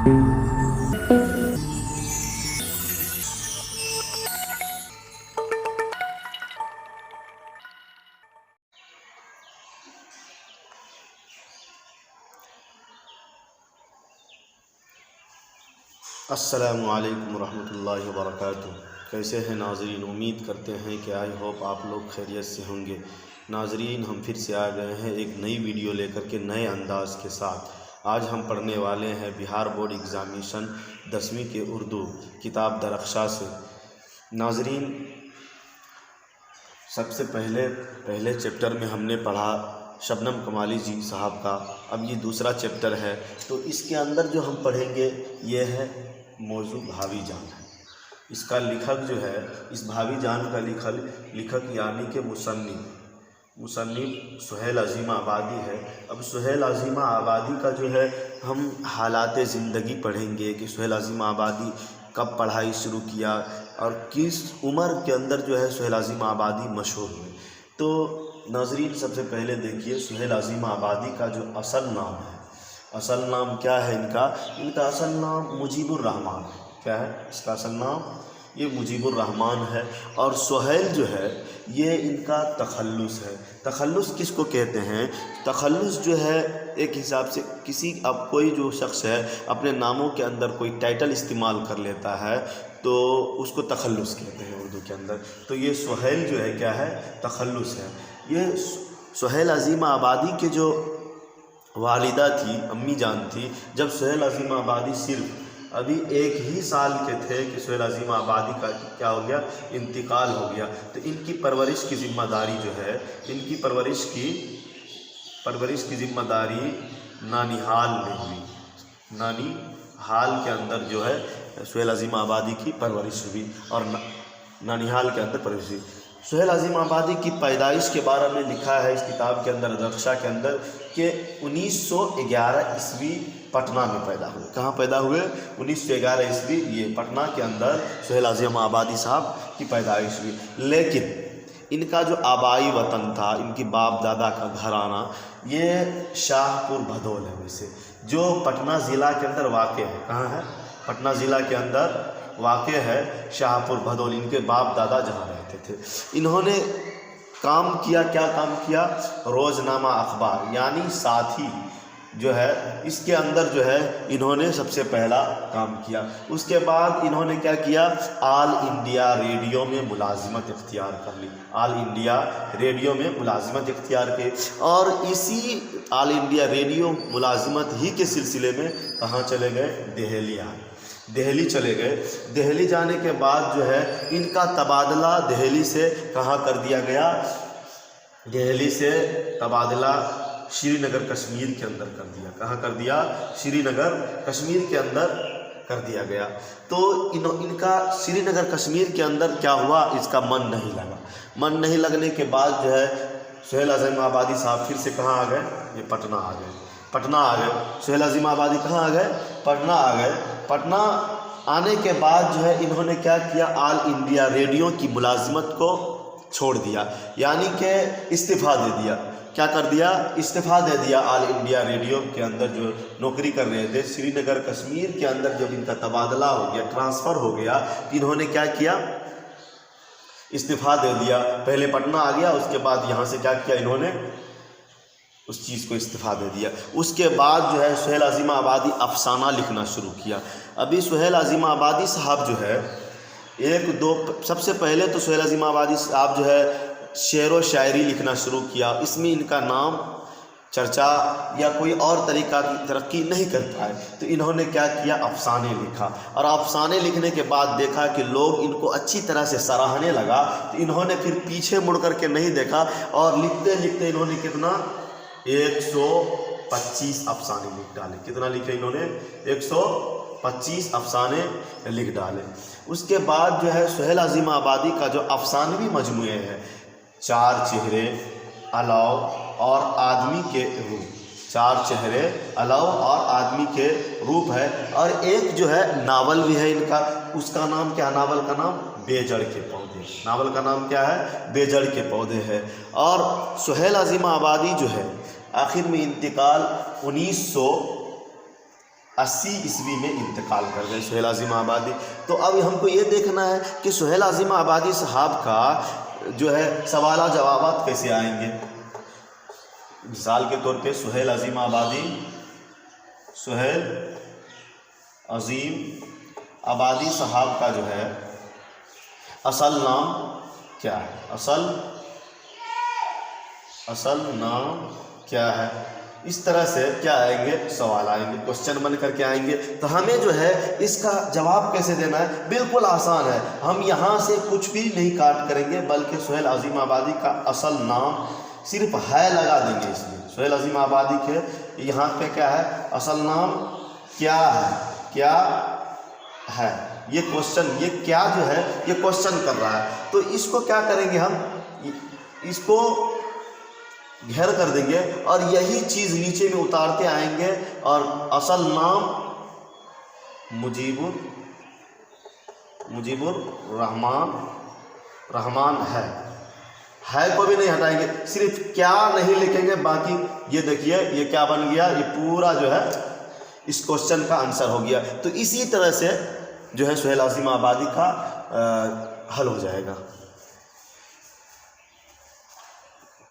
السلام علیکم ورحمۃ اللہ وبرکاتہ۔ کیسے ہیں ناظرین؟ امید کرتے ہیں کہ آئی ہوپ آپ لوگ خیریت سے ہوں گے۔ ناظرین، ہم پھر سے آ گئے ہیں ایک نئی ویڈیو لے کر کے نئے انداز کے ساتھ۔ آج ہم پڑھنے والے ہیں بہار بورڈ ایگزامینیشن 10ویں کے اردو کتاب درخشاں سے۔ ناظرین، سب سے پہلے چیپٹر میں ہم نے پڑھا شبنم کمالی جی صاحب کا، اب یہ دوسرا چیپٹر ہے، تو اس کے اندر جو ہم پڑھیں گے یہ ہے موضوع بھاوی جان ہے۔ اس کا لکھک جو ہے، اس بھاوی جان کا لکھک یعنی کہ مصنف سہیل عظیم آبادی ہے۔ اب سہیل عظیم آبادی کا جو ہے ہم حالات زندگی پڑھیں گے کہ سہیل عظیم آبادی کب پڑھائی شروع کیا اور کس عمر کے اندر جو ہے سہیل عظیم آبادی مشہور ہوئے۔ تو ناظرین، سب سے پہلے دیکھیے سہیل عظیم آبادی کا جو اصل نام ہے، اصل نام کیا ہے ان کا اصل نام مجیب الرحمن ہے۔ کیا ہے اس کا اصل نام؟ یہ مجیب الرحمن ہے۔ اور سہیل جو ہے یہ ان کا تخلص ہے۔ تخلص کس کو کہتے ہیں؟ تخلص جو ہے ایک حساب سے اب کوئی جو شخص ہے اپنے ناموں کے اندر کوئی ٹائٹل استعمال کر لیتا ہے تو اس کو تخلص کہتے ہیں اردو کے اندر۔ تو یہ سہیل جو ہے کیا ہے؟ تخلص ہے۔ یہ سہیل عظیم آبادی کے جو والدہ تھی، امی جان تھی، جب سہیل عظیم آبادی صرف ابھی 1 ہی سال کے تھے کہ سہیل عظیم آبادی کا کیا ہو گیا؟ انتقال ہو گیا۔ تو ان کی پرورش کی ذمہ داری جو ہے، ان کی پرورش کی ذمہ داری نانیہال میں ہوئی۔ نانیہال کے اندر جو ہے سہیل عظیم آبادی کی پرورش ہوئی اور نانیہال کے اندر پرورش ہوئی۔ سہیل عظیم آبادی کی پیدائش کے بارے میں لکھا ہے اس کتاب کے اندر، درخشاں کے اندر، کہ 1911 عیسوی پٹنہ میں پیدا ہوئے۔ کہاں پیدا ہوئے؟ 1911 عیسوی یہ پٹنہ کے اندر سہیل عظیم آبادی صاحب کی پیدائش ہوئی۔ لیکن ان کا جو آبائی وطن تھا، ان کی باپ دادا کا گھرانہ، یہ شاہ پور بھدول ہے، ویسے جو پٹنہ ضلع کے اندر واقع ہے۔ کہاں ہے؟ پٹنہ ضلع کے اندر واقع ہے شاہ پور بھدول۔ ان کے باپ دادا جہاں رہتے تھے، انہوں نے کیا کام کیا؟ روزنامہ اخبار یعنی ساتھی جو ہے، اس کے اندر جو ہے انہوں نے سب سے پہلا کام کیا۔ اس کے بعد انہوں نے کیا کیا؟ آل انڈیا ریڈیو میں ملازمت اختیار کر لی۔ آل انڈیا ریڈیو میں ملازمت اختیار کی، اور اسی آل انڈیا ریڈیو ملازمت ہی کے سلسلے میں کہاں چلے گئے؟ دہلی چلے گئے۔ دہلی جانے کے بعد جو ہے ان کا تبادلہ دہلی سے کہاں کر دیا گیا؟ دہلی سے تبادلہ شری نگر کشمیر کے اندر کر دیا۔ کہاں کر دیا؟ شری نگر کشمیر کے اندر کر دیا گیا۔ تو ان کا شری نگر کشمیر کے اندر کیا ہوا؟ اس کا من نہیں لگنے کے بعد جو ہے سہیل عظیم آبادی صاحب پھر سے کہاں آ گئے؟ یہ پٹنہ آ گئے۔ سہیل عظیم آبادی کہاں آ گئے؟ پٹنہ آ گئے۔ پٹنہ آنے کے بعد جو ہے انہوں نے کیا کیا؟ آل انڈیا ریڈیو کی ملازمت کو چھوڑ دیا، یعنی کہ استعفیٰ دے دیا۔ کیا کر دیا؟ استعفیٰ دے دیا۔ آل انڈیا ریڈیو کے اندر جو نوکری کر رہے تھے، سری نگر کشمیر کے اندر جب ان کا تبادلہ ہو گیا، ٹرانسفر ہو گیا، تو انہوں نے کیا کیا؟ استعفیٰ دے دیا۔ پہلے پٹنہ آ گیا، اس کے بعد یہاں سے کیا کیا انہوں نے؟ اس چیز کو استعفیٰ دے دیا۔ اس کے بعد جو ہے سہیل عظیم آبادی افسانہ لکھنا شروع کیا۔ ابھی سہیل عظیم آبادی صاحب جو ہے سب سے پہلے تو سہیل عظیم آبادی صاحب جو ہے شعر و شاعری لکھنا شروع کیا۔ اس میں ان کا نام چرچا یا کوئی اور طریقہ کی ترقی نہیں کر پائے، تو انہوں نے کیا کیا؟ افسانے لکھا، اور افسانے لکھنے کے بعد دیکھا کہ لوگ ان کو اچھی طرح سے سراہنے لگا، تو انہوں نے پھر پیچھے مڑ کر کے نہیں دیکھا، اور لکھتے لکھتے انہوں نے کتنا 125 افسانے لکھ ڈالے۔ کتنا لکھے انہوں نے؟ 125 افسانے لکھ ڈالے۔ اس کے بعد جو ہے سہیل عظیم آبادی کا جو افسانوی مجموعے ہیں، 4 چہرے، الاؤ اور آدمی کے روپ، 4 چہرے، الاؤ اور آدمی کے روپ ہے، اور ایک جو ہے ناول بھی ہے ان کا۔ اس کا نام کیا؟ ناول کا نام بے جڑ کے پودے۔ ناول کا نام کیا ہے؟ بے جڑ کے پودے ہے۔ اور سہیل عظیم آبادی جو ہے آخر میں انتقال 80 ء میں انتقال کر گئے سہیل عظیم آبادی۔ تو اب ہم کو یہ دیکھنا ہے کہ سہیل عظیم آبادی صاحب کا جو ہے سوالات جوابات کیسے آئیں گے۔ مثال کے طور پہ سہیل عظیم آبادی صاحب کا جو ہے اصل نام کیا ہے؟ اصل نام کیا ہے؟ اس طرح سے کیا آئیں گے؟ سوال آئیں گے، کوشچن بن کر کے آئیں گے۔ تو ہمیں جو ہے اس کا جواب کیسے دینا ہے؟ بالکل آسان ہے، ہم یہاں سے کچھ بھی نہیں کاٹ کریں گے، بلکہ سہیل عظیم آبادی کا اصل نام صرف ہے لگا دیں گے۔ اس لیے سہیل عظیم آبادی کے یہاں پہ کیا ہے؟ اصل نام کیا ہے؟ یہ کوشچن، یہ کیا جو ہے یہ کوشچن کر رہا ہے، تو اس کو کیا کریں گے؟ ہم اس کو گھیر کر دیں گے اور یہی چیز نیچے میں اتارتے آئیں گے، اور اصل نام مجیب الرحمان ہے کو بھی نہیں ہٹائیں گے، صرف کیا نہیں لکھیں گے، باقی یہ دیکھیے یہ کیا بن گیا، یہ پورا جو ہے اس کوشچن کا آنسر ہو گیا۔ تو اسی طرح سے جو ہے سہیل عظیم آبادی کا حل ہو جائے گا۔